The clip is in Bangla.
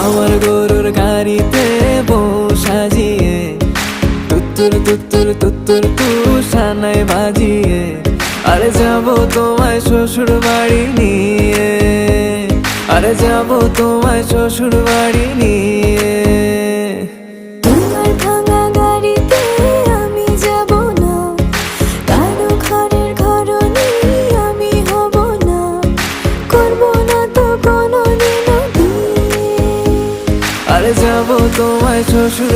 আমার গরুর গাড়িতে বউ সাজিয়ে তুত্তুর তুত্তুর তুত্তুর তুষানায় বাজিয়ে আরে যাবো তোমায় শ্বশুর বাড়ি নিয়ে, আরে যাবো তোমায় শ্বশুর বাড়ি নিয়ে। তোমার ভাঙা গাড়িতে আমি যাব না, কারো ঘরের ঘরনি আমি হব না, করব না তো কোনোদিনও বিয়ে। আরে যাবো তোমায় শ্বশুর